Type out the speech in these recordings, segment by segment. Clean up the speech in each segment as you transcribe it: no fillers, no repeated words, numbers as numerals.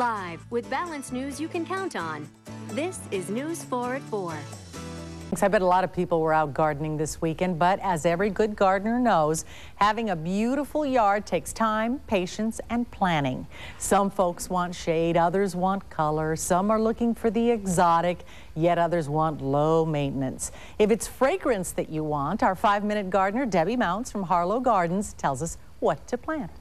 5 with balanced news you can count on. This is News 4 at 4. I bet a lot of people were out gardening this weekend, but as every good gardener knows, having a beautiful yard takes time, patience, and planning. Some folks want shade, others want color, some are looking for the exotic, yet others want low maintenance. If it's fragrance that you want, our 5-minute gardener, Debbie Mounts from Harlow Gardens, tells us what to plant.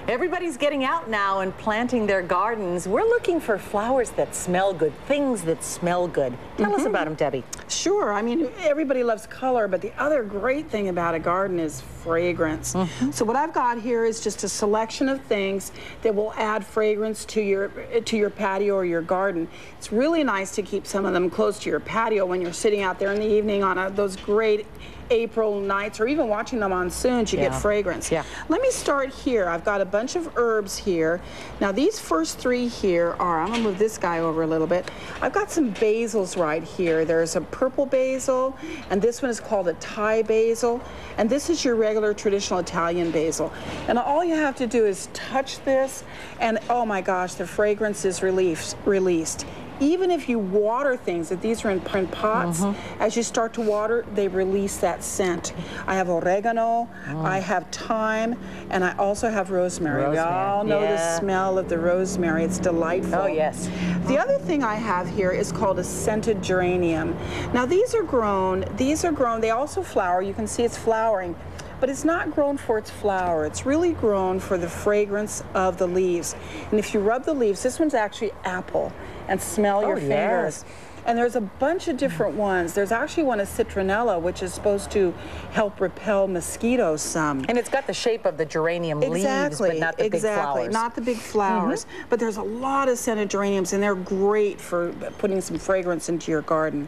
Everybody's getting out now and planting their gardens. We're looking for flowers that smell good, things that smell good. Tell us about them, Debbie. Sure. I mean, everybody loves color, but the other great thing about a garden is fragrance. So what I've got here is just a selection of things that will add fragrance to your patio or your garden. It's really nice to keep some of them close to your patio when you're sitting out there in the evening on those great April nights, or even watching the monsoons, you get fragrance. Let me start here. I've got a bunch of herbs here. Now these first 3 here are, I'm gonna move this guy over a little bit. I've got some basils right here. There's a purple basil, and this one is called a Thai basil, and this is your regular traditional Italian basil. And all you have to do is touch this, and oh my gosh, the fragrance is released. Even if you water things, if these are in pots, as you start to water, they release that scent. I have oregano, I have thyme, and I also have rosemary. We all know the smell of the rosemary. It's delightful. Oh, yes. The other thing I have here is called a scented geranium. Now these are grown, they also flower. You can see it's flowering. But it's not grown for its flower. It's really grown for the fragrance of the leaves. And if you rub the leaves, this one's actually apple, and smell your fingers. And there's a bunch of different ones. There's actually one, a citronella, which is supposed to help repel mosquitoes some. And it's got the shape of the geranium leaves, but not the big flowers. Not the big flowers. But there's a lot of scented geraniums, and they're great for putting some fragrance into your garden.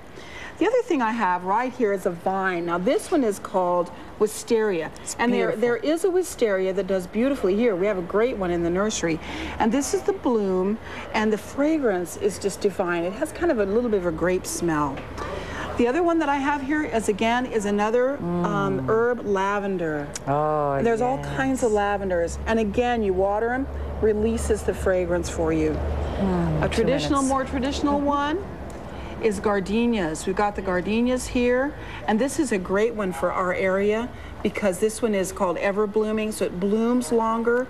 The other thing I have right here is a vine. Now this one is called wisteria, and there is a wisteria that does beautifully here. We have a great one in the nursery, and this is the bloom, and the fragrance is just divine. It has kind of a little bit of a grape smell. The other one that I have here is another herb, lavender. Oh, there's all kinds of lavenders, and again, you water them, releases the fragrance for you. A more traditional one is gardenias. We've got the gardenias here, and this is a great one for our area because this one is called ever blooming, so it blooms longer,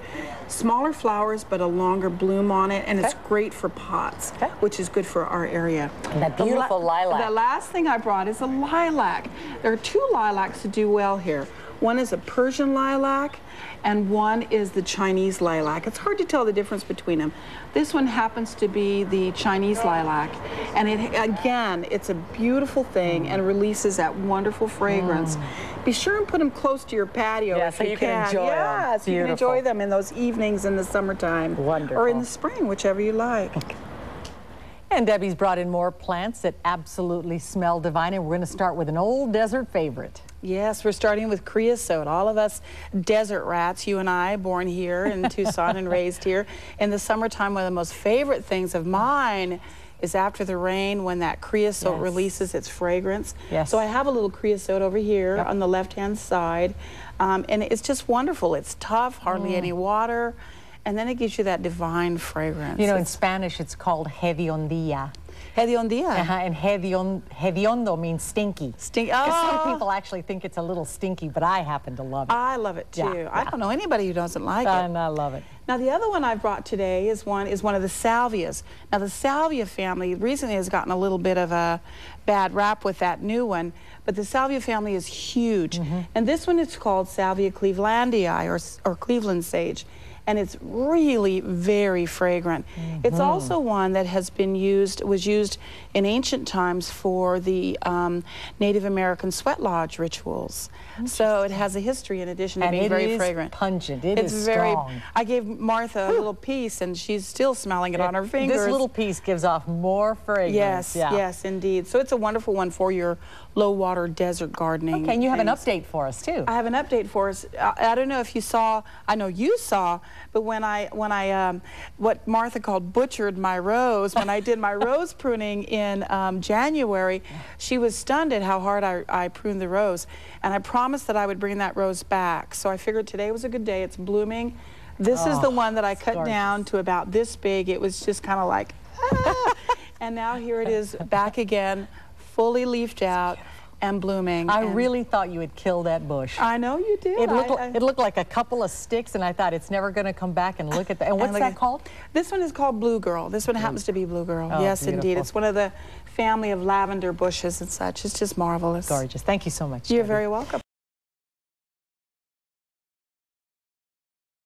smaller flowers but a longer bloom on it, and it's great for pots, which is good for our area. And that beautiful lilac. The last thing I brought is a lilac. There are 2 lilacs that do well here. One is a Persian lilac, and one is the Chinese lilac. It's hard to tell the difference between them. This one happens to be the Chinese lilac, and again, it's a beautiful thing and releases that wonderful fragrance. Be sure and put them close to your patio if so you can enjoy them. Yes, you can enjoy them in those evenings in the summertime. Wonderful. Or in the spring, whichever you like. And Debbie's brought in more plants that absolutely smell divine, and we're going to start with an old desert favorite. Yes, we're starting with creosote. All of us desert rats, you and I, born here in Tucson and raised here. In the summertime, one of the most favorite things of mine is after the rain when that creosote releases its fragrance. So I have a little creosote over here on the left-hand side, and it's just wonderful. It's tough, hardly any water, and then it gives you that divine fragrance. You know, in Spanish, it's called hediondilla. Hediondilla. And hediondo means stinky. Some people actually think it's a little stinky, but I happen to love it. I love it too. I don't know anybody who doesn't like it. And I love it. Now the other one I brought today is one of the salvias. Now the salvia family recently has gotten a little bit of a bad rap with that new one, but the salvia family is huge. And this one is called Salvia clevelandii, or Cleveland sage. And it's really very fragrant. It's also one that was used in ancient times for the Native American sweat lodge rituals. So it has a history in addition to being very fragrant. Pungent. It's very strong. I gave Martha a little piece, and she's still smelling it on her fingers. This little piece gives off more fragrance. Yes, indeed. So it's a wonderful one for your low-water desart gardening. Okay, and you have an update for us too. I have an update for us. I don't know if you saw. I know you saw. But when I what Martha called butchered my rose, when I did my rose pruning in January, she was stunned at how hard I pruned the rose. And I promised that I would bring that rose back. So I figured today was a good day. It's blooming. This is the one that I cut down to about this big. It was just kind of like, ah. And now here it is back again, fully leafed out and blooming. I really thought you would kill that bush. I know you did. It looked like a couple of sticks, and I thought it's never going to come back. And look at that. And what's that called? This one is called Blue Girl. This one happens to be Blue Girl. Oh, yes, beautiful. indeed. It's one of the family of lavender bushes and such. It's just marvelous. Gorgeous. Thank you so much. You're Debbie. very welcome.